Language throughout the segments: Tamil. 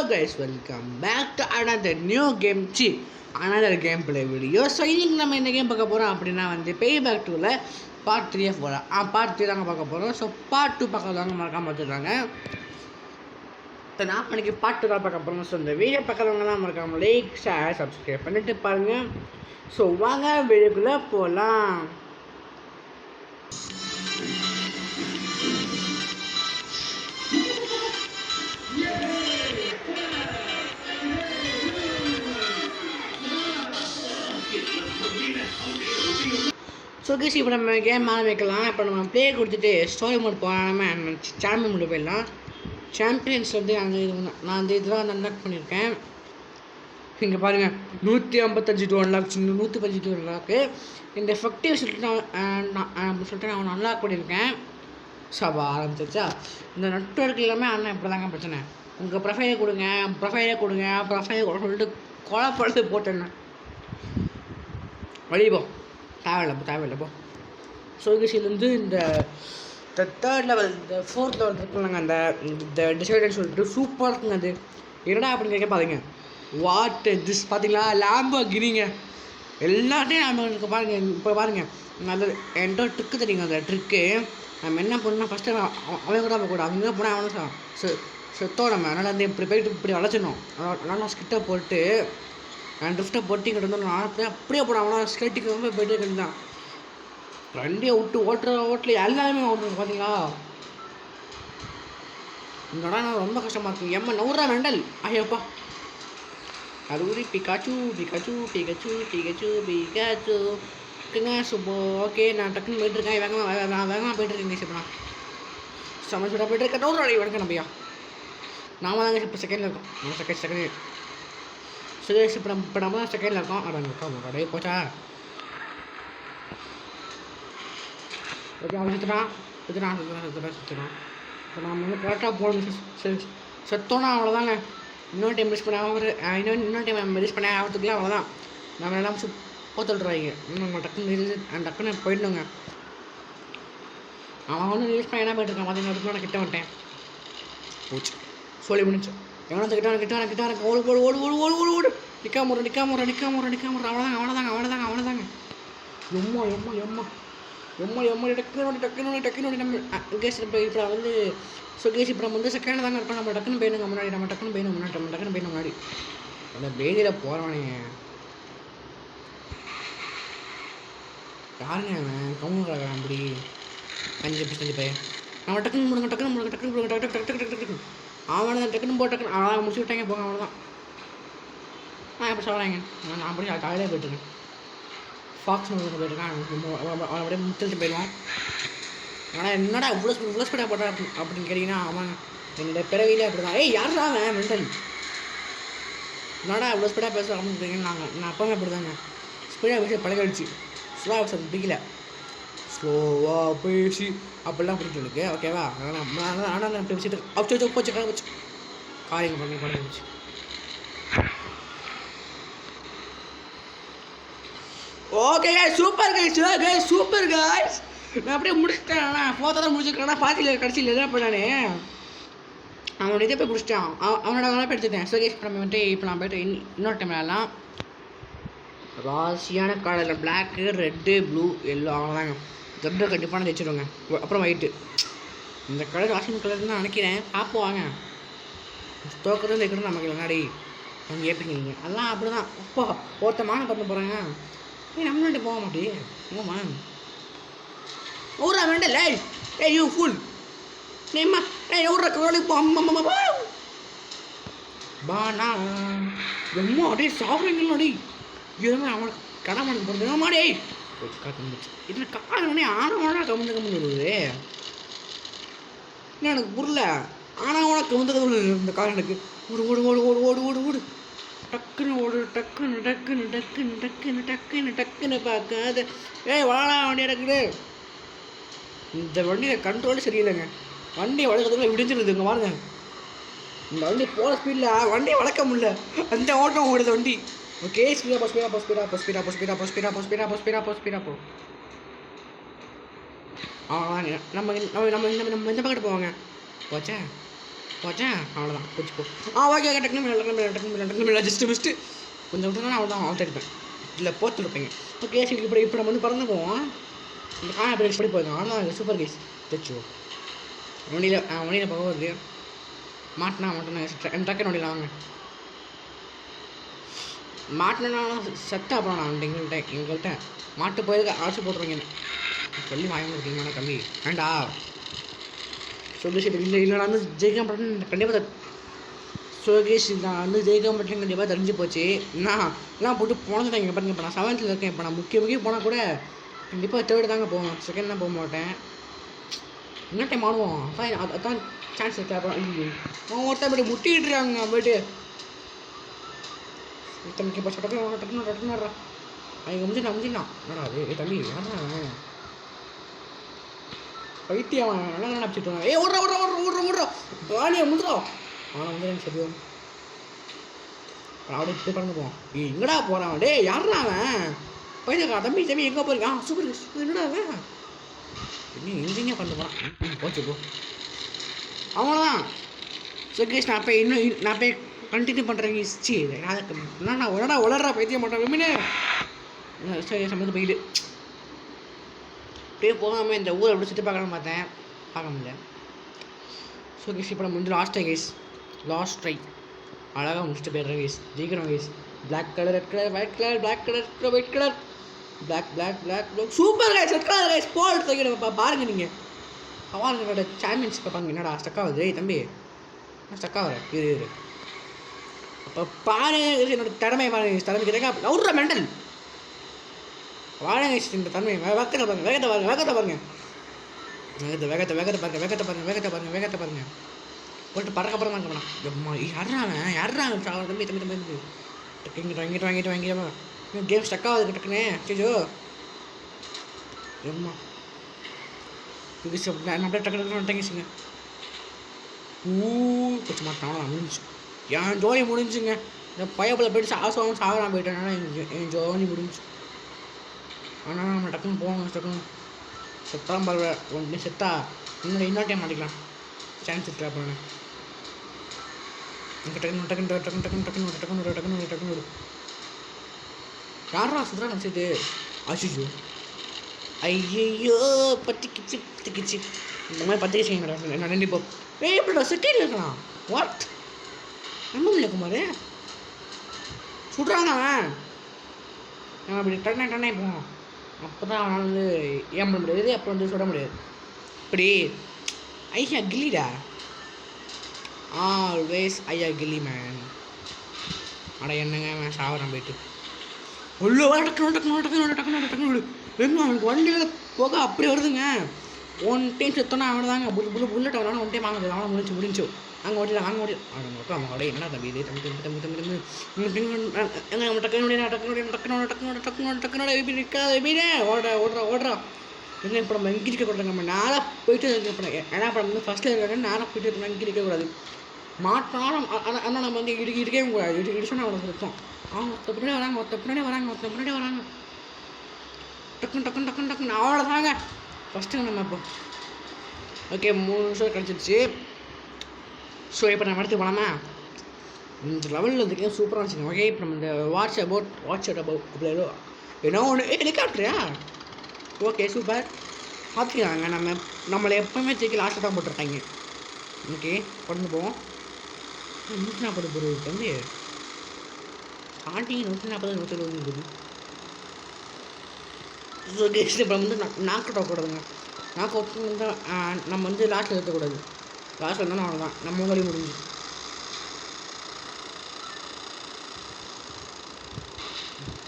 guys, welcome back to another new game. Another gameplay video. So இன்னைக்கு நம்ம என்ன கேம் பார்க்க போறோம் அப்படின்னா வந்து பே பேக் 2ல பார்ட் 3 போறோம். பார்ட் 3 தாங்க பார்க்க போறோம். ஸோ பார்ட் 2 பார்க்கறவங்க மறக்காம பார்த்துட்டாங்க. ஸோ நான் இன்னைக்கு பார்ட் 2 தான் பார்க்க போறோம். ஸோ இந்த வீடியோ பார்க்கறவங்கலாம் மறக்காம லைக் ஷேர் சப்ஸ்கிரைப் பண்ணிட்டு பாருங்க. ஸோ வாங்க வீடியோக்குள்ள போகலாம். ஸோ கேஸ் இப்போ நம்ம கேம் ஆரம்பிக்கலாம். இப்போ நம்ம ப்ளே கொடுத்துட்டு ஸ்டோரி மோட் போகாமல் சாம்பியன் மோட் போயிடலாம். சாம்பியன்ஸ் வந்து நான் அந்த இதெல்லாம் அன்லாக் பண்ணியிருக்கேன். இங்கே பாருங்கள் 155 to அன்லாக், 115 to அன்லாக்கு. இந்த எஃபெக்டிவ் சொல்லிட்டு நான் அன்லாக் பண்ணியிருக்கேன். சபா ஆரம்பிச்சிருச்சா. இந்த நெட்வொர்க் எல்லாமே அண்ணன் இப்படி தாங்க பிரச்சனை. உங்கள் ப்ரொஃபைலை கொடுங்க சொல்லிட்டு கொலைப்படுத்து போட்டேன்னு வழிபோ தேவையில்லை போ. சோகிசிலேருந்து இந்த தேர்ட் லெவல் இந்த ஃபோர்த் லெவல் இருக்குல்லங்க, அந்த டிசைடட் சொல்லிட்டு சூப்பராக இருக்குங்க. அது என்னடா அப்படின்னு கேட்க பாருங்க. வாட் திஸ் பார்த்தீங்களா, லாம்போர்கினிங்க எல்லாத்தையும் நம்ம பாருங்கள். இப்போ பாருங்கள், அது என்கிட்ட ட்ரிக்கு தெரியுங்க. அந்த ட்ரிக்கு நம்ம என்ன பண்ணால் ஃபஸ்ட்டு அவன் கூட போகக்கூடாது. அவங்க போனால் அவனை செத்தோம் நம்ம. அதனால் வந்து இப்படி போயிட்டு இப்படி வளைச்சிடணும். அதனால் ஸ்கிட்டை போட்டு ட்ரிஃப்ட்டை போட்டு இங்கிட்ட வந்து நான் அப்படியே போனேன். அவனா ஸ்கேட்டிங் ரொம்ப போயிட்டே இருந்தான். வண்டியை விட்டு ஓட்டல எல்லாருமே ஓட்டுறது பார்த்தீங்களா. இந்த இடம் ரொம்ப கஷ்டமாக இருக்கும். எம்ம நூறா மெண்டல் ஐயோப்பா. அது பிகாச்சு சுப்போ. ஓகே, நான் டக்குன்னு போயிட்டுருக்கேன். வேகமாக போயிட்டுருக்கேன். இப்போ நான் சமைச்சு போயிட்டுருக்கேன். நூறு அடி வரைக்கும் நம்பியா நாம தாங்க இப்போ செகண்டில் இருக்கோம். செகண்ட் சுரேஷ் இப்போ நம்ம தான் செகண்டில் இருக்கோம். அப்படியே போச்சா. ஓகே, அவன் சுற்றுறான். இப்போ நம்ம வந்து கரெக்டாக போகணும். செத்தோன்னா அவ்வளோதாங்க. இன்னொரு டைம் மிஸ் பண்ண ஆகிறதுக்குலாம் அவ்வளோதான். நம்ம எல்லாம் போத்துட்றாங்க. நம்ம டக்குன்னு போயிடணுங்க. அவன் வந்து யூஸ் பண்ண என்ன போயிட்டுருக்கான் பார்த்தீங்கன்னா, நான் கிட்ட வந்துட்டேன். போச்சு, சொல்லி முடிச்சு. எவனா கிட்ட ஓடு நிற்காம அவ்வளோதாங்க. எம்மா டக்குன்னு நம்ம கேஸ் இப்போ வந்து கேஸ் இப்போ நம்ம வந்து செகண்ட் தாங்க இருக்கோம். நம்ம டக்குன்னு போயிடுங்க முன்னாடி. டக்குன்னு போயிடும் முன்னாடி. அந்த பேதியில் போகிறவனே யாருங்க அவன் கவுனுறாங்க. அப்படி 5% பையன். நம்ம டக்குன்னு முடுங்க. அவனை தான் டக்குன்னு அவன் முடிச்சு விட்டாங்க. போங்க அவ்வளோதான். எப்படி சொல்கிறாங்க. நான் அப்படி காலையிலே போயிட்டுருக்கேன். ஃபாக்ஸ் போயிட்டுருக்கேன். அவன் அப்படியே முடிச்சுட்டு போயிடுவான். ஆனால் என்னடா இவ்வளோ ஸ்பீடாக போட்டா அப்படின்னு கேட்டிங்கன்னா, அவன் என்னோட பிறவிலே அப்படி தான். யார் தான் அவன் மென்டல் என்னடா இவ்வளோ ஸ்பீடாக பேசுகிறேன் அப்படின்னு கேட்டிங்கன்னா, நான் அப்போவே அப்படி தாங்க. ஸ்பீடாக பேசி பழகிடுச்சு. ஸ்லோவாக பிடிக்கல. ஸ்லோவாக பேசி அப்படிலாம் பிடிக்கும் எனக்கு. ஓகேவா. ஆனால் நான் பேசிட்டு போச்சு காரியங்கள் பண்ணி பழகிடுச்சு. Okay super guys. நான் அப்படியே முடிச்சிட்டேன். ஃபோர்த்தாக தான் முடிச்சிருக்கேன். பாத்தியில் கடைசியில் எதாவது பண்ணானே அவனோட இதை போய் முடிச்சிட்டான். அவனோட வேலை போய் எடுத்துட்டேன். ஸோ கேஸ் நம்ம வந்துட்டு இப்போ நான் போய்ட்டு இன்னொரு டைம் விளையாடலாம். ராசியான கலரில் பிளாக்கு, ரெட்டு, ப்ளூ, எல்லோ அவ்வளோதாங்க. ரெட்டு கண்டிப்பான தைச்சிடுவாங்க. அப்புறம் ஒயிட்டு. இந்த கலர் ராசியான கலர் தான் நினைக்கிறேன். பார்ப்போவாங்க. தோக்கிறது தைக்கிறது நமக்கு முன்னாடி கொஞ்சம் ஏற்றுக்கிங்க. அதெல்லாம் அப்படி தான். அப்போ ஒருத்தமான பண்ண போகிறாங்க. நம்ம நாட்டு போக மாட்டே. ஓமா ஊரா வேண்டல. யூ ஃபுல் நேம்மா ஊரா கோழிக்கு அம்மா பானா எம்மா அப்படியே சாப்பிட்றீங்களா. எதுவுமே அவனுக்கு கடமானுக்கு போகிறது மாடே இதில் காரணே ஆனவனா கமுந்து வருது. இல்லை எனக்கு புரியல. ஆனவனா கமுந்து இந்த காரனுக்கு ஓடு டக்குன்னு பார்க்காத. வாழா வண்டி நடக்குது. இந்த வண்டியில் கண்ட்ரோலே சரியில்லைங்க. வண்டியை வளர்க்கறதுக்குள்ள விடிஞ்சிருது. இங்கே பாருங்க, இந்த வண்டி போகிற ஸ்பீடில் வண்டியை வளர்க்க முடியல. அந்த ஓட்டம் ஓடுது வண்டி. ஓகே, ஸ்பீடா போ. நம்ம இந்த பக்கத்து போவாங்க. போச்சா போச்சேன் அவ்வளோதான் போச்சு போ. ஓகே டக்குனு ஜஸ்ட்டு மிஸ்ட்டு கொஞ்சம் விட்டுனா அவ்வளோதான் அவுட் ஆகிருப்பேன். இல்லை போட்டுருப்பேங்க. ஓகே சரி இப்போ நம்ம வந்து பறந்து போவோம். இந்த எப்படி எப்படி போயிருக்கோம் ஆனால் சூப்பர் கேஸ் தைச்சோ வண்டியில் போக வருது. மாட்டினா டக்குன்னு வண்டியில் வாங்க மாட்டினா செத்தா அப்புறம் நான் எங்கள்கிட்ட மாட்டு போயிருக்க அழைச்சி போட்டுருவீங்க சொல்லி வாங்க இருக்கீங்க தம்பி வேண்டா சுகேஷ் இல்லை நான் வந்து ஜெயிக்க மாட்டேன்னு கண்டிப்பாக சுகேஷ் நான் வந்து ஜெயிக்க மாட்டேன்னு கண்டிப்பாக தெரிஞ்சு போச்சு. நான் போட்டு போனது இங்கே பாருங்க. இப்போ நான் 7th இருக்கேன். இப்போ நான் முக்கிய போனால் கூட கண்டிப்பாக 3rd தாங்க போவேன். 2nd தான் போக மாட்டேன். என்ன டைம் ஆடுவோம் அதான் சான்ஸ் இருக்கு. அப்புறம் ஒருத்தர் போய்ட்டு முட்டிக்கிட்டு இருக்காங்க போய்ட்டு தம்பிக்கு இப்போ டக்குன்னு அவங்க முடிஞ்சிடலாம் என்னடா அது தம்பி யாரா பைத்தியம் நல்லா நினச்சிட்டு ஓடுறா வாலியை முந்துடும் ஆனால் வந்து எனக்கு சரியும் அப்படியே இப்போ பறந்து போவான். எங்கடா போகிறான் டே யாருடா அவன் பைத்தியக்கா தம்பி எங்கே போயிருக்கான் சூப்பர் என்னடா அவன் இன்னும் எங்கேங்க பண்ண போகிறான் போச்சு போ அவ்வளோதான். சுகேஷ் நான் போய் கண்டினியூ பண்ணுறேங்க சி நான் உளறா பைத்தியம் பண்ணுறேன் மீனே சரி சம்மந்து போயிட்டு அப்படியே போகாமல் இந்த ஊரை எப்படி சுற்றி பார்க்கலான்னு பார்த்தேன் பார்க்க முடியல. ஸோ கேஸ் இப்போ நம்ம வந்து லாஸ்ட் ட்ரை அழகாக முடிச்சுட்டு போயிடுறேன் கேஸ் ஜெயிக்கிறோம் case. Black colour red colour white colour black colour white colour black super guys red colour guys போல் தூக்கிடுங்கப்பா பாருங்கள் நீங்கள் அவார்டோட சாம்பியன்ஷிப் பார்ப்பாங்க. என்னடா ஸ்டக் ஆகுது தம்பி ஸ்டக் ஆகுற இரு அப்போ பாரு என்னோட திறமை கிடைக்க அவுட்ரா மெண்டல் வாழங்க இந்த தன்மை வேகத்தை பாருங்க வேகத்தை பாருங்க போட்டு பறக்க பாருங்க. யாரான் தம்பி வாங்கிட்டு கேம் ஸ்டக் ஆகுது டக்குன்னு கேஜோ எம்மா நம்மளே டக்குனுங்க கொஞ்சம் மாட்டான் முடிஞ்சு என் ஜோலி முடிஞ்சுங்க. இந்த பயப்பில் போய்ட்டு சாவலாம் போயிட்டேனால என் ஜோலி முடிஞ்சு. ஆனால் நம்ம டக்குன்னு போகணும் டக்குன்னு செத்தான் பரவ ஒன்று செத்தா இன்னொரு டைம் மாட்டிக்கலாம் சான்ஸ் இருக்கா அப்புறம் டக்குன்னு யாரா சுற்றுலா நினச்சிட்டு அசிச்சு ஐயோ பத்திக்கிச்சு இந்த மாதிரி பத்திக்கிச்சு நடந்து போ எப்படிடா சிட்டியில் இருக்கலாம் வாட் நம்ப முடியல குமார் சுடுறாங்க அவன் நம்ம அப்படி டன்னே போவோம் அப்போ தான் அவனால் வந்து ஏன் முடியாது அப்புறம் வந்து சுட முடியாது. இப்படி ஐயா கில்லிடா ஆல்வேஸ் ஐயா கில்லி மேன். அட என்னங்க அவன் சாவறான் போயிட்டு உள்ளே டக்குனு வெறும் அவனுக்கு வண்டியில் போக அப்படி வருதுங்க. 1 டைம் செத்தோன்னா அவனை தாங்க புல்லட் அவனால 1 டைம் வாங்க அவனை முடிஞ்சு அங்கே ஓட்டிடலாம் அவங்க அப்படியே என்ன தம்பி இது டக்குனு ஓடுறா என்ன இப்போ நம்ம இங்கே இருக்கக்கூடாது. நம்ம நேராக போயிட்டு ஏன்னா இப்போ வந்து ஃபஸ்ட்டில் இருக்காங்க நேராக போயிட்டு இருக்கணும் இங்கே இருக்கக்கூடாது மாட்டினாலும் ஆனால் நம்ம வந்து இருக்கவே கூடாது இடிச்சோன்னா அவ்வளோ சுத்தம் அவங்க ஒருத்த பின்னாடி வராங்க டக்குன்னு அவ்வளோதாங்க ஃபஸ்ட்டு நம்ம இப்போ ஓகே 3 நிமிஷம் கிடச்சிருச்சு. ஸோ இப்போ நம்ம எடுத்து போகலாமா இந்த லெவலில் இருந்துக்கே சூப்பராக இருந்துச்சுங்க. ஓகே இப்போ நம்ம இந்த வாட்ச் அபவுட் ஏன்னா ஒன்று ஹெலிகாப்டரா ஓகே சூப்பர் பார்த்துக்கலாங்க. நம்மளை எப்போவுமே தூக்கி லாஸ்ட்டில் தான் போட்டிருக்காங்க. ஓகே கொண்டு போவோம் 140 பொருள் வந்து ஸ்டார்டிங் 140 இருக்குது. ஸோ கெஸ்ட் இப்போ வந்து நாக் அவுட் ஆகக்கூடாதுங்க. நாக் அவுட் வந்து நம்ம வந்து லாஸ்ட்டில் இருக்கக்கூடாது. லாஸ்ட்டில் இருந்தாலும் அவ்வளோதான் நம்ம வழி முடிஞ்சு.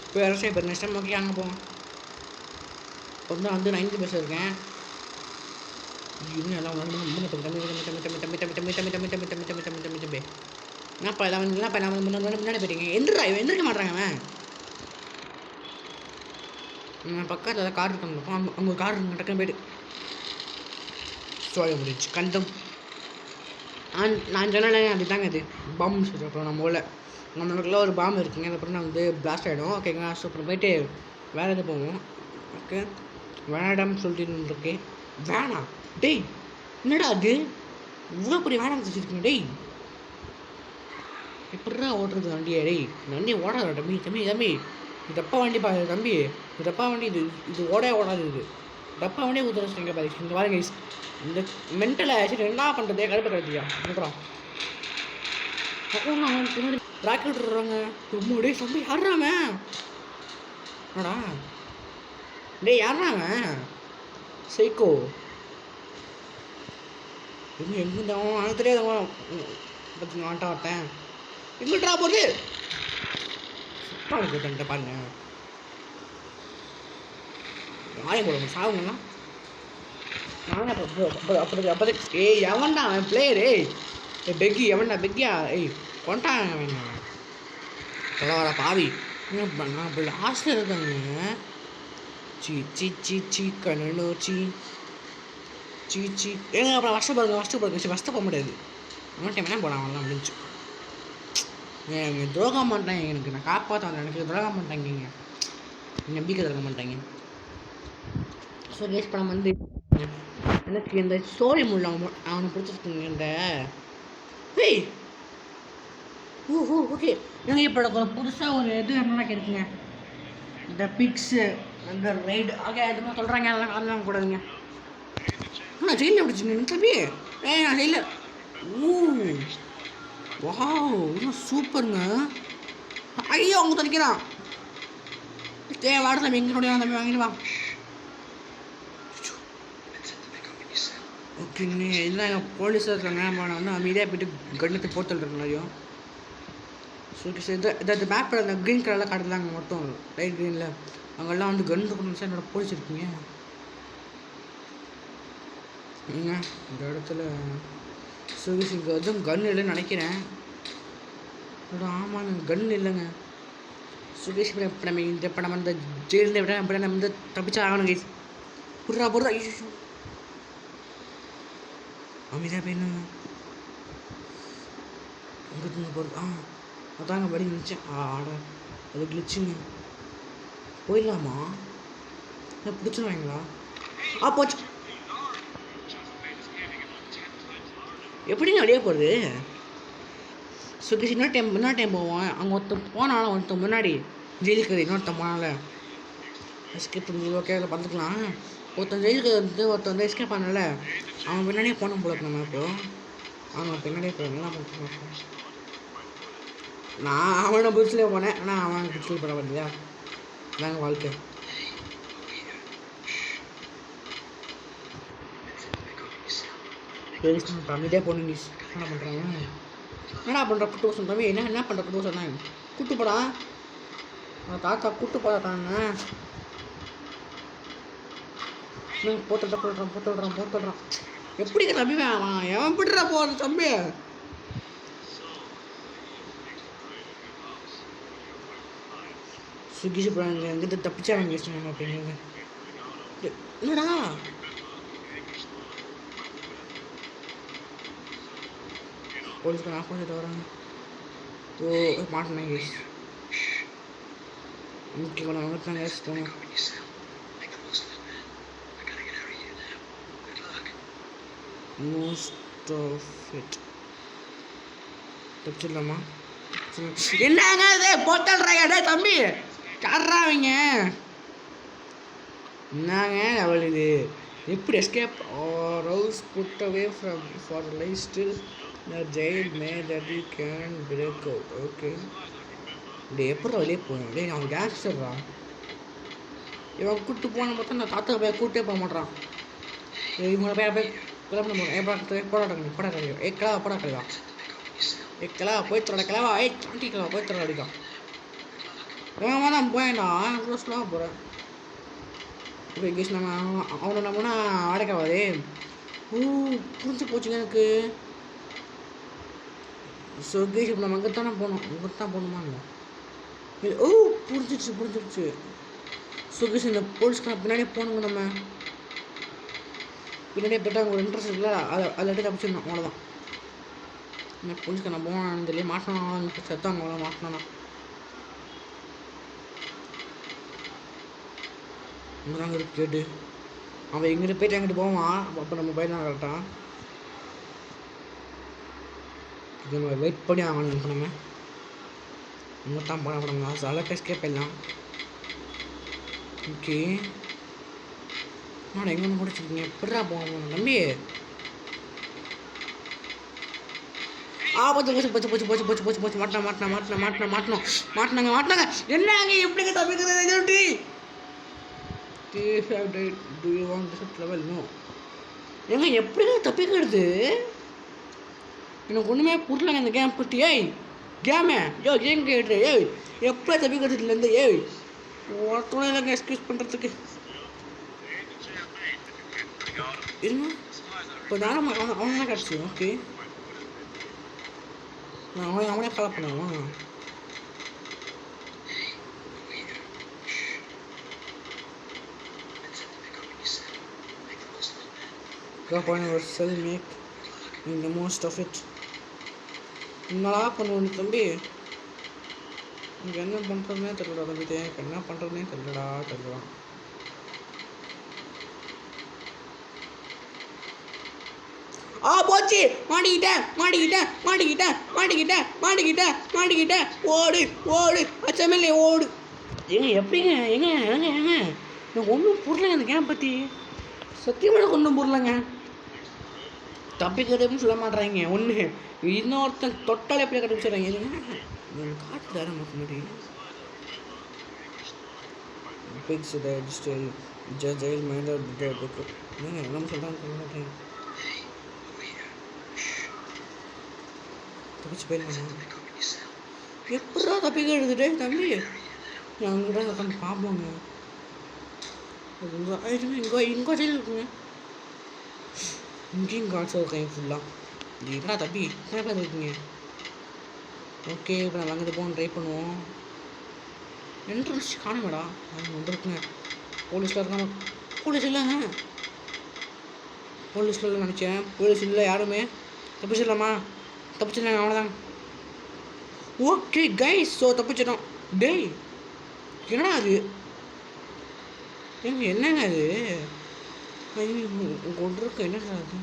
இப்போ அரசு இப்போ நெக்ஸ்ட் டைம் ஓகே அங்கே போவோம். இப்போ வந்து 9th பஸ் இருக்கேன். இன்னும் எல்லாம் என்னப்பா எல்லாம் முன்னாடி போயிட்டீங்க எந்திரிக்க மாட்டாங்க அவன் பக்கத்தில் ஏதாவது கார் இருக்காங்க அங்கே ஒரு கார் இருக்கு டக்குன்னு போய்ட்டு சோழ முடிச்சு கண்டம் நான் சொன்னேன் அப்படி தாங்க இது பாம்பு சொல்கிறோம் நம்மளுக்குள்ள ஒரு பாம்பு இருக்குங்க அதுக்கப்புறம் நான் வந்து பிளாஸ்ட் ஆகிடும் ஓகேங்களா. ஸோ அப்புறம் போயிட்டு வேறு எது போவோம் ஓகே வேணாடான்னு சொல்லிட்டு இருக்கேன் வேணாம் டேய் என்னடா அது இவ்வளோ பெரிய வேலை வச்சுருக்கீங்க டேய். எப்படிடா ஓட்டுறது வண்டியை டேய்? இந்த வண்டியை ஓடாத தம்பி தம்பி தம்பி. இது டப்பா வண்டி பாரு தம்பி. இது டப்பா வண்டி. இது ஓடாது இது. டப்பா வண்டியை ஊற்ற வச்சுருங்க பாரு. இந்த மாதிரி கைஸ் இந்த மென்டலை ஆக்சுவலி என்ன பண்ணுறது? கடுப்பு கட்டியா சொல்கிறான். அப்புறம் அவன் பின்னாடி ராக்கெட் விடுறாங்க. ரொம்ப டே தம்பி யாருறாம? என்னடா டேய் யாருறாம? சைக்கோ எங்கே அவன் தெரியாதவன் பற்றி ஆட்டா ஆட்டேன் எங்கிட்டா போகுது சுத்தம் பாருங்க. ஆயம் போடுங்க சாவுங்கண்ணா. நானே அப்போ ஏய் எவன்டா அவன் பிளேயர்? ஏய் பெக்கி எவன்டா பெக்கியா? ஏய் கொண்டாங்க அவன் வர பாவி. நான் இப்போ லாஸ்ட்டில் இருக்காங்க. சி சி சி சி கண்ணு சி சி சி ஏங்க அப்புறம் ஃபஸ்ட்டு சரி ஃபஸ்ட்டு போக முடியாது. இன்னொரு டைம் என்ன போகலாம் அவங்களாம் முடிஞ்சு. எனக்கு துரோகம் மாட்டாங்க. எனக்கு நான் காப்பாற்ற வந்தேன். எனக்கு துரோகம் மாட்டாங்க. நம்பிக்கை தர மாட்டாங்க. ஸோ கேஸ் படம் வந்து எனக்கு இந்த ஸ்டோரி முள்ள அவனை பிடிச்சிருக்குங்க. இந்த ஹேய் ஓகே எனக்கு இப்போ புதுசாக ஒரு இது என்ன இருக்குங்க. இந்த பிக்ஸு இந்த ரைடு ஓகே எதுவுமே சொல்கிறாங்க. அதெல்லாம் கூடாதுங்க. நான் ஜெயிலில் பிடிச்சிங்க தம்பி. நான் ஜெயிலில் இன்னும் சூப்பருங்க. ஐயோ அவங்க தனிக்கிறான். வாட தம்பி எங்களுடைய தம்பி வாங்கிட்டு வா. ஓகேங்க இதெல்லாம் எங்கள் போலீஸாக இருக்காங்க. நான் வந்து அமைதியாக போய்ட்டு கண்ணத்தை போட்டுருக்கேன் நிறையும். ஸோ இந்த மேப்பில் அந்த க்ரீன் கலரில் காட்டுதாங்க மட்டும் லைட் க்ரீனில் அங்கெல்லாம் வந்து கன் இருக்கணும் சார். என்னோட போலீஸ் இருக்கீங்க ஏங்க இந்த இடத்துல சுவிஸ் இங்கே வந்து கன் இல்லைன்னு நினைக்கிறேன். ஆமாங்க கன் இல்லைங்க. சுகேஷ் இப்போ நம்ம இந்த ஜெயிலில் விட அப்படி நம்ம வந்து தப்பிச்சா ஆகணும் கைஸ். புறா ஐயோ அமைதியாக போயிருந்தாங்க. அங்கே போகிறது அதாங்க படி நினச்சேன். ஆட அது கிழிச்சுங்க. போயிடலாமா? பிடிச்சிருவாங்களா? போச்சு. எப்படிங்க அப்படியே போகிறது? சுகேஷ் இன்னொரு டைம் போவான். அங்கே ஒருத்தன் போனாலும் ஒருத்தன் முன்னாடி ஜெயிலுக்கு இன்னொருத்தன் போனால எஸ்கேப் பண்ணி ஓகே அதில் பார்த்துக்கலாம். ஒருத்தன் ஜெயிலுக்கு வந்து ஒருத்தன் வந்து எஸ்கேப் பண்ணல. அவன் பின்னாடியே போன போல நம்ம இப்போ அவன் பின்னாடியே போனான். நான் அவனை புதுசுலேயே போனேன். ஆனால் அவன் புதுசில் போட வரலையா? அதாங்க வாழ்க்கை. அமைதியாக போன நியூஸ் என்ன பண்ணுறாங்க? என்னடா பண்ணுற கூட்டு போக தம்பி? என்ன பண்ணுற கூட்டு போக சொன்னாங்க? கூட்டு போடா தாத்தா கூட்டு போடாட்டாங்க. போட்டுடுறான். எப்படி தம்பி அவன் எவன் விடுறா போகிற தம்பி? சுகிஷ் போகிறாங்க எங்கிட்ட தப்பிச்சாங்க பேசுனாங்க அப்படிங்க. என்னடா போலீஸ்க்கு ஆப்போசிட் வராங்க. மாட்டினாங்க கேஸ். ஓகே கொஞ்சம் வந்துட்டாங்க கேஸ். போங்க மோஸ்ட் ஆஃப் இட் தப்பிச்சிடலாமா? என்னங்க இது போட்டுறாங்க? டே தம்பி காடுறாங்க. என்னங்க அவள் இது எப்படி escape our house put away from for life still the jail may that you can break out. Okay டே எப்படி வெளியே போகணும்? டே அவன் கேங்ஸ்டர்ரா. இவன் கூப்பிட்டு போன பார்த்தா நான் தாத்தா போய் கூப்பிட்டே போக மாட்டான். இவங்களை போய் கிளம்ப போடாட்டேன் கிளா கிளா கிளா போய் தர கிளவா சாண்டி கிளவா போய் தர அடிக்கான். வேகமாக தான் போயேன்டா. இவ்வளோ ஸ்லோவாக போகிறேன். இப்போ கேஸ் நம்ம அவனை நம்மனா அடைக்காதே. புரிஞ்சு போச்சுங்க எனக்கு. ஸோ கேஸ் இப்போ நம்ம அங்கே தானே போகணும். அங்கே தான் போகணுமா இல்லை? புரிஞ்சிடுச்சு. ஸோ கேஸ் இந்த போலீஸ்க்கு பின்னாடியே போகணுங்க. நம்ம பின்னாடியே போய்ட்டு அவங்க ஒரு இன்ட்ரெஸ்ட் இருக்குல்ல அதில் எடுத்து தப்பிச்சிடணும். அவ்வளோதான். இந்த போலீஸ்க்கு நான் போனான்னு தெரியல. மாட்டினா செத்தாங்க. அவ்வளோ மாட்டினா இங்கே இருக்கு கேட்டு அவன் எங்கிட்ட போயிட்டு எங்கிட்ட போவான். அப்போ நம்ம போயிடலாம் கரெக்டாக. இது நம்ம வெயிட் பண்ணி ஆகணும் இப்போ நம்ம தான் பண்ண செலக்ட் எஸ்கேப் எல்லாம் ஓகே நான் எங்கே முடிச்சிருக்கீங்க எப்படா போகணும் தம்பி போச்சு போச்சு போச்சு போச்சு போச்சு போச்சு போச்சு போச்சு மாட்டினாங்க என்னங்க எப்படிங்க தப்பிக்கிறது do you want this level no ஏங்க எப்படிங்க தப்பிக்கிறது எனக்கு ஒன்றுமே புரியலங்க இந்த கேம் பற்றி கேமே கேம் கேட்டு எப்படி தப்பிக்கிறது இல்லைருந்து ஒருத்தவங்க இல்லைங்க எக்ஸ்கியூஸ் பண்ணுறதுக்கு இருங்க இப்போ நானும் அவன் தான் கிடச்சி ஓகே நான் அவனே ஃபாலோ பண்ணுவான் go point yourself make the most of it என்னடா பண்ணுவோம் தம்பி இங்கே என்ன பண்ணுறதுனே தெரியலடா தம்பி எனக்கு என்ன பண்ணுறதுனே தெரியலடா போச்சு மாட்டிக்கிட்டேன் ஓடு அச்சமில்லை ஓடு எப்படிங்க ஏங்க எனக்கு ஒன்றும் புரியலங்க அந்த கேம் பற்றி சத்தியமாக ஒன்றும் புரியலங்க தப்பிக்கிறதுன்னு சொல்ல மாட்டேறாங்க ஒன்று இன்னொருத்தன் தொட்டால் எப்படி கண்டுபிடிச்சிடுறாங்க காட்டு தர முன்னாடி பிக்ஸ் ஸ்டைல் ஜெயில் மைண்டர் என்ன சொல்கிறாங்க சொல்ல மாட்டேங்க தப்பிச்சு போயிருந்தேன் எப்படா தப்பிக்கிறது தம்பி நான் கூட உட்காந்து பார்ப்போங்க இங்கோ ஜெயில் இருக்குங்க இங்கேயும் காட்ஸாக இருக்காங்க ஃபுல்லாக இது என்னடா தம்பி என்ன பேர் இருக்குங்க ஓகே இப்போ நான் அங்கே போகணும் ட்ரை பண்ணுவோம் என்ட்ரன்ஸ் காணுங்கடா அது வந்துருக்குங்க போலீஸில் இருக்காங்க போலீஸ் இல்லைங்க போலீஸில் இல்லை நினச்சேன் போலீஸ் இல்லை யாருமே தப்பிச்சிடலாமா தப்பிச்சிடலாங்க அவ்வளோதாங்க ஓகே கைஸ் ஸோ தப்பிச்சிட்டோம் டேய் என்னடா அது என்னங்க அது கொண்டிருக்க என்னடா அது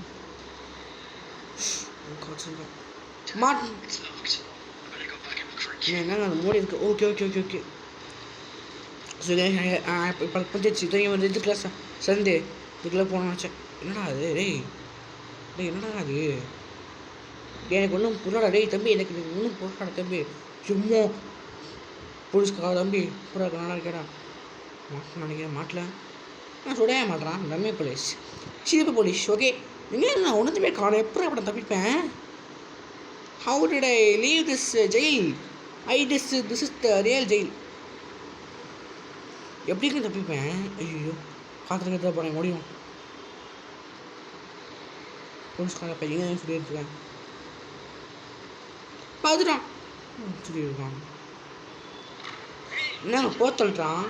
என்னங்க அது மூடி இருக்கு ஓகே ஸோ இப்போ புரிஞ்சிச்சு இதை வந்து இதுக்குள்ள சந்து இதுக்குள்ளே போகணும்னு நினச்சேன் என்னடா அது டேய் என்னடா அது எனக்கு ஒன்றும் புரியலடா டேய் தம்பி எனக்கு ஒன்றும் புரியலடா தம்பி சும்மா போலீஸ்க்காக தம்பி பூரா நல்லா இருக்கேடா நினைக்கிறேன் மாட்டல நான் சுடைய மாட்டேறான் ரம்மே போலீஸ் சிரிப்பு போலீஸ் ஓகே எங்கே நான் ஒன்றுமே காணும் எப்படி அப்படி தப்பிப்பேன் how did I leave this jail this is the real jail எப்படிங்க தப்பிப்பேன் ஐயோ பார்த்துட்டு தான் போகிறேன் முடியும் போலீஸ்கார பையன் சொல்லியிருக்கேன் பார்த்துட்டான் சொல்லியிருக்கான் என்னங்க போத்தல்றான்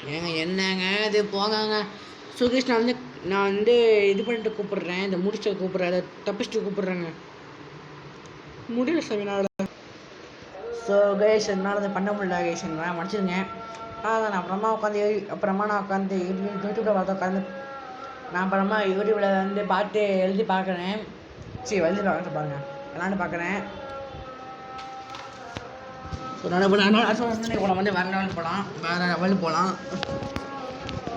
என்னங்க இது போங்க சுகேஷ் நான் வந்து இது பண்ணிட்டு கூப்பிட்றேன் இந்த முடிச்ச கூப்பிட்றேன் அதை தப்பிச்சுட்டு கூப்பிட்றேங்க முடியல சார் ஸோ கைஸ் என்னால் அதை பண்ண முடியல கைஸ் நான் மன்னிச்சிருங்க நான் அப்புறமா நான் உட்காந்து யூடியூப்பில் பார்த்து உட்காந்து நான் அப்புறமா யூடியூப்பில் வந்து பார்த்து எழுதி பார்க்குறேன் எழுதி பாருங்க விளாண்டு பார்க்குறேன் ஸோ நான் இப்போ வந்து வேறு லெவல் போகலாம்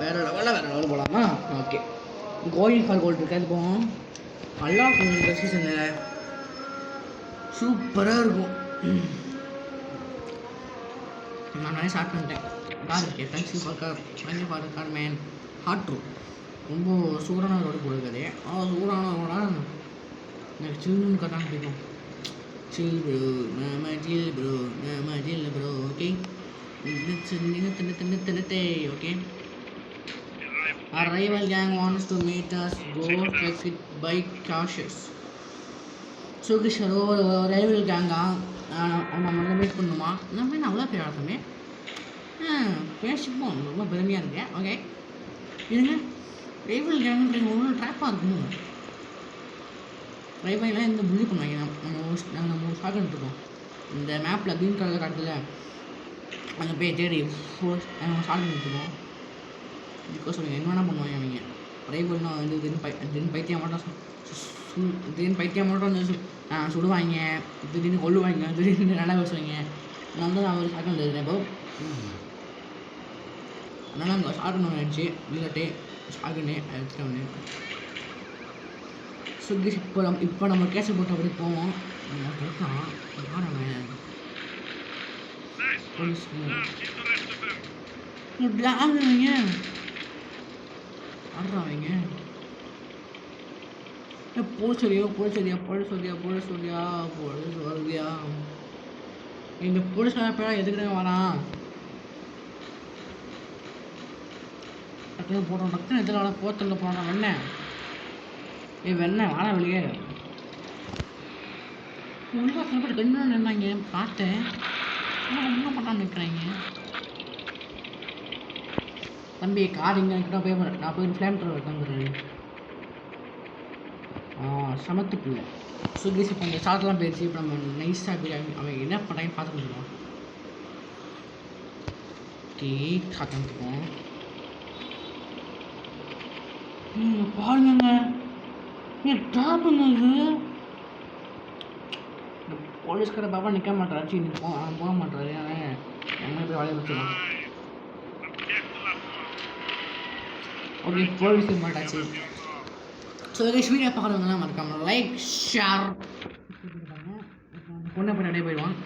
வேறு லெவல் போகலாமா ஓகே கோயிங் ஃபார் கோல்டு இருக்கு அது போவோம் நல்லா இருக்கும் இந்த சீசனில் சூப்பராக இருக்கும் நான் நிறைய ஸ்டார்ட் பண்ணிட்டேன் கார் இருக்கேன் thank you for car man hot room ரொம்ப சூடான ரோடு கொடுக்குது சூடான ரோடா எனக்கு சில்லுன்னு கட்டான்னு பிடிக்கும் chill bro okay okay our rival gang wants to meet us go flex it by cautious so kishoro rival gang நம்ம வந்து மீட் பண்ணுமா நம்ம என்ன அவ்வளோ பேர் ஆடுறோமே பேசிப்போம் ரொம்ப பெருமையாக இருக்கேன் ஓகே இதுங்க ரைவல் கேங்குன்றீங்க ஒன்றும் ட்ராப்பாக இருக்கும் ரைவல்லாம் இந்த புள்ளி பண்ணுவாங்க நம்ம ஷார்ட் இருக்கோம் இந்த மேப்பில் க்ரீன் கலரில் காட்டுல அங்கே போய் தேடி ஷார்ட் பண்ணிட்டுருக்கோம் பிகாஸ் அவங்க என்ன வேணால் பண்ணுவாங்க அவங்க ரைவல்னால் வந்து பைத்தியம் மாட்டோம் திடீர்னு பைத்தியம் மட்டும் வந்து சுடுவாங்க, திடீர்னு கொல்லுவாங்க, திடீர்னு நல்லா பேசுவாங்க. நான் தான் அவர் ஷார்ட் வந்துருக்கேன் இப்போ. அதனால் அங்கே ஷார்ட் ஒன்று ஆயிடுச்சு இல்லட்டே ஷார்ட்னு எடுத்துகிட்டு வந்து சுகி. இப்போ நம்ம கேஸை போட்டு அப்படி போவோம். நம்ம கேட்கலாம் யாரவன் போலீஸ் இப்படி ஆகுறவங்க ஆடுறாங்க. போலீஸ் இந்த போலீஸ் பேரா எதுக்குறே வரான்? டக்குனு போட்டோம், டக்குனு எதில் வர போத்தல போனோம். வெண்ணெய் வெண்ணெய் வாழ வெளியே உள்ள போய் ரெண்டு நாள் நின்னாங்க பார்த்தேன். ஒன்றும் பண்ணாமல் நிற்கிறாங்க. தம்பி கார் இங்கே கிட்ட போய் நான் போய் ஃப்ளேம் ட்ரோவர் தந்துடுறேன். சமத்து பிள்ளை சுகேஷ். இப்போ அந்த சாதெல்லாம் போயிடுச்சு. இப்போ நம்ம நைஸாக பிரியாணி அவன் என்ன பண்ணுறாங்கன்னு பார்த்து கொடுத்துருவோம். கேக் சாப்பிட்டுருக்கோம். பாருங்க டாப்புங்க இது. போலீஸ்கார பாப்பா நிற்க மாட்டாரு, போக மாட்டாரு. ஆனால் என்ன போய் வேலையை வச்சுருவோம். ஓகே போலீஸ் மாட்டாச்சு. ஸோ வீடியோ பார்க்குறவங்கலாம் மறக்காம லைக் ஷேர் பொண்ணை போய் நிறைய போயிடுவான்.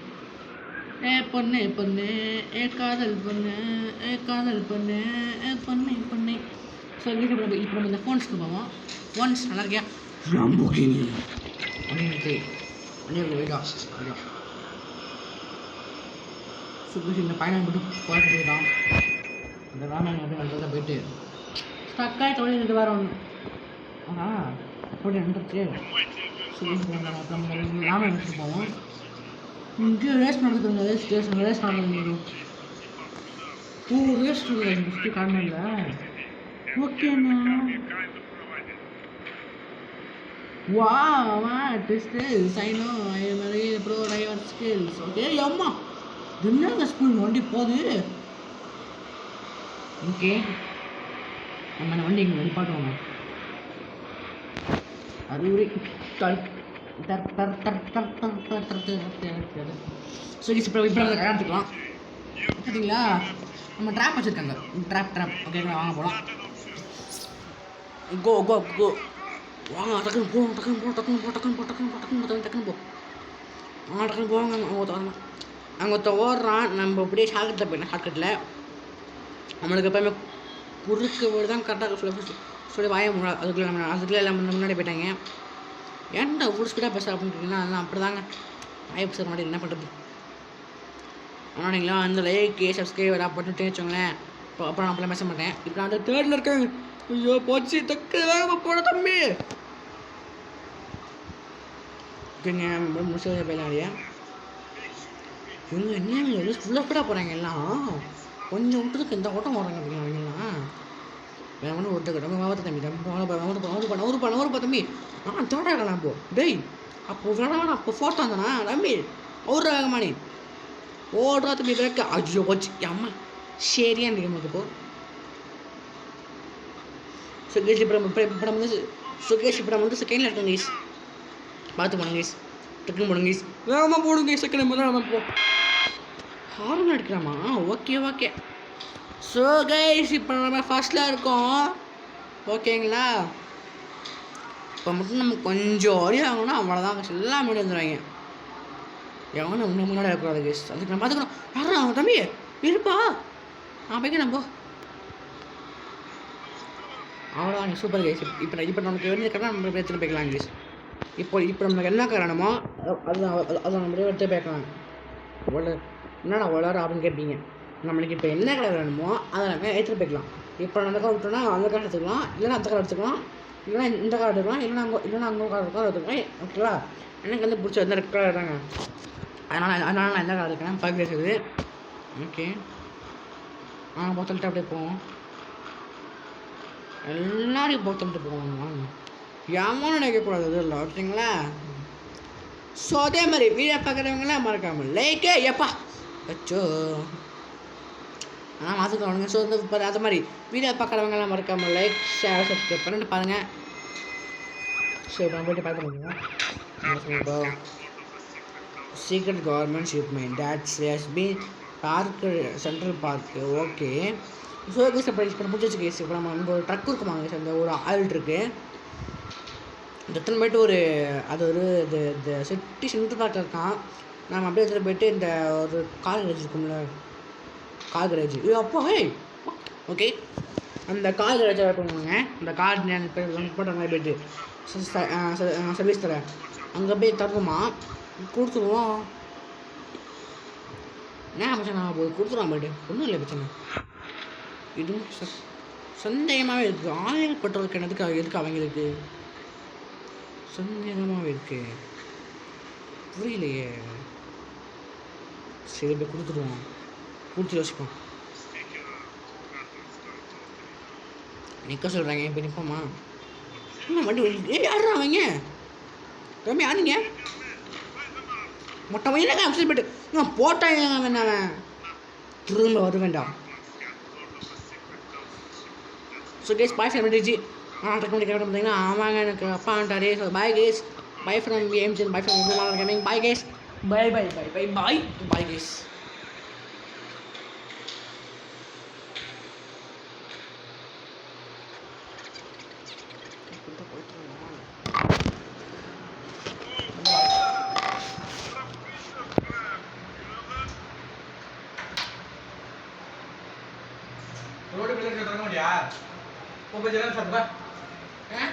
பொண்ணு பொண்ணு காதல் பொண்ணு காதல் பொண்ணு பொண்ணு பொண்ணு. ஸோ இப்போ நம்ம இந்த ஃபோன்ஸ்க்கு போவோம். ஃபோன்ஸ் நல்லா இருக்கியா லம்போகினி அப்படின்ட்டு வீடா ஐயா சுற்றி இந்த பயணம் போட்டு போயிட்டு போயிட்டான். அந்த ராமன் வந்து போயிட்டு ஸ்டக்காய் தொழில் இது வேறு ஒன்று. அப்படி வந்துச்சு. அப்புறம் ராமன் எடுத்துகிட்டு போவோம். இங்கே ரேஸ் நடக்குதுங்க. ரேஸ் நடக்குது. ரேஸ் இருக்குது காரணம். ஓகேண்ணா skills. I know I am a real pro driver skills. Okay அம்மா என்னங்க ஸ்கூல் வண்டி போகுது. ஓகே நம்ம வண்டி இங்கே நிப்பாட்டுவோங்க. அறிவுரை சரி இப்போ கல்யாணத்துக்கலாம் பார்த்தீங்களா? நம்ம ட்ராப் வச்சுருக்காங்க. ட்ராப் ஓகேங்களா? வாங்க போகலாம். கோ வாங்க டக்குன்னு போ அங்கே ஒருத்த ஓடுறான். நம்ம அப்படியே ஷார்ட்கட்டில் போயிடலாம். ஷார்ட்கட்டில் நம்மளுக்கு எப்போயுமே குறுக்கு வீடு தான் கரெக்டாக சொல்லி வாய முடியாது. அதுக்குள்ளே எல்லாம் முன்னாடி போயிட்டாங்க. ஏன்டா ஃபுல் ஸ்பீடாக பேச அப்படின்னா அதெல்லாம் அப்படி தாங்க வாய பேச மாட்டேன். என்ன பண்ணுறது? ஆனால் நீங்களா அந்த லைக்கு சப்ஸ்கிரைப் பண்ணிட்டு வச்சோங்களேன். இப்போ அப்புறம் நான் அப்பெல்லாம் பேச மாட்டேன். இப்போ நான் அந்த தேர்டில் இருக்கேன். ஐயோ போச்சு தக்கு வேகமாக போட தம்பி. ஓகேங்க முடிச்ச போயிடலாடியா. இவங்க என்ன ஃபுல்லாக ஸ்பீடாக போகிறாங்க எல்லாம். கொஞ்சம் விட்டுருக்கு இந்த ஓட்டம் ஓடுறாங்க அப்படிங்க அவங்கெல்லாம். வேறு ஒன்று ஒருத்தர் மாவட்ட தம்பி தம்பி தம்பி தேடாக்கலாம். அப்போ டேய் அப்போ வேணாம் அப்போ ஃபோட்டோ வந்தானா தம்பி ஒரு வேகமானி ஓடுறா தம்பி வேக்க. ஐயோ போச்சு அம்மா சரியா இருக்கு. இப்போ சுகேஷ் இப்போ வந்து செகண்டில் இருக்கேன் கைஸ். பார்த்து போனேன் கைஸ். டக்குன்னு போடுங்க கைஸ். வேகமாக போடுங்க கைஸ். செகண்ட் முதல்ல நம்ம போ ஹார்ன் அடிக்கலாமா? ஓகே ஸோ கைஸ் இப்போ நம்ம ஃபஸ்ட்டில் இருக்கோம். ஓகேங்களா? இப்போ மட்டும் நம்ம கொஞ்சம் ஓடி ஆகணும்னா அவ்வளோதான் கைஸ். எல்லாம் முன்னாடி வந்துடுவாங்க. எவனும் இன்னும் முன்னாடி இருக்கக்கூடாது கைஸ். அதுக்கு நான் பார்த்துக்கிறோம். யாரா அவன் தம்பி இருப்பா நான் போய்க்க போ. அவ்வளோதான் சூப்பர் கைஸ். இப்போ நமக்கு வேண்டிய கரெக்டாக நம்ம எடுத்துகிட்டு போய்க்கலாம் கைஸ். இப்போ நமக்கு என்ன காரணமோ அதை நம்ம எடுத்து போய்க்கலாம். என்னடா வளர அப்படின்னு கேட்பீங்க. நம்மளுக்கு இப்போ என்ன கலர் வேணுமோ அதை நம்ம எடுத்துகிட்டு போய்க்கலாம். இப்போ அந்த கார் விட்டோம்னா அந்த கார் எடுத்துக்கலாம், இல்லைன்னா அந்த கார் எடுத்துக்கலாம், இல்லைன்னா இந்த கார் எடுத்துக்கலாம், இல்லைன்னா அங்கே கார் எடுத்துக்கலாம். ஓகேங்களா? எனக்கு வந்து பிடிச்ச எந்த ரெட் கலர் தாங்க. அதனால் நான் எந்த கார் எடுக்கிறேன் பார்க்க இருக்குது. ஓகே பொத்தல்ட்டு அப்படியே போவோம். எல்லாரையும் பொத்தல்ட்டு போவோம். ஏமான்னு நினைக்கக்கூடாது இல்லை. ஓகேங்களா? ஸோ அதே மாதிரி வீடியோ பார்க்குறவங்களாம் மறக்காமல் லைக்கு எப்பா வச்சோ ஆனால் மாற்றுக்கணுங்க. ஸோ வந்து அது மாதிரி வீடியோ பார்க்குறவங்களாம் மறக்காமல் லைக் ஷேர் சப்ஸ்கிரைப் பண்ணிட்டு பாருங்கள். சரி இப்போ நம்ம போய்ட்டு பார்க்க முடியுமா இப்போ secret government shipment that's has been park central park okay so guys இப்போ இப்போ முடிச்சு கேஸ் இப்போ நம்ம ஒரு ட்ரக் இருக்குமாங்க சார் அந்த ஒரு ஆயில் இருக்குது எத்தனை போய்ட்டு ஒரு அது ஒரு இந்த சிட்டி சென்ட்ரல் பார்க்கில் இருக்கான் நம்ம அப்படியே எடுத்துகிட்டு போய்ட்டு இந்த ஒரு கார் கரேஜ் இருக்கும்ல கார் கரேஜ் இது அப்போ ஓகே அந்த கார் கரேஜாக இருக்குங்க அந்த கார் போட்டாங்க போய்ட்டு சர்வீஸ் தர அங்கே போய் தருவோமா கொடுத்துருவோம் என்ன பிரச்சனை போய் கொடுத்துருவான் போய்ட்டு ஒன்றும் இல்லை பிரச்சனை இதுவும் சந்தேகமாகவே இருக்குது ஆயில் பெட்ரோல் கிணத்துக்கு எதுக்கு அவங்களுக்கு சந்தேகமாகவே இருக்கு புரியலையே சரி போய் கொடுத்துருவோம் கொடுத்து யோசிப்போம் நிற்க சொல்கிறாங்க இப்போ நிற்போமா இன்னும் வண்டி யாரா அவங்க ரொம்ப யாருங்க மொட்டை வயலுங்க அப்சல் போய்ட்டு போட்டாங்க அவன் திரும்ப வர வேண்டாம் ஸோ கேஸ் பாய் ஃபேமிலி ஜி பார்த்தீங்கன்னா ஆமாங்க எனக்கு அப்பா வந்துட்டாரு so bye guys bye from aims bye from gaming bye guys bye bye bye bye bye bye guys road पे लेकर चल रहा हूँ यार वो बजा रहा है सब का हैं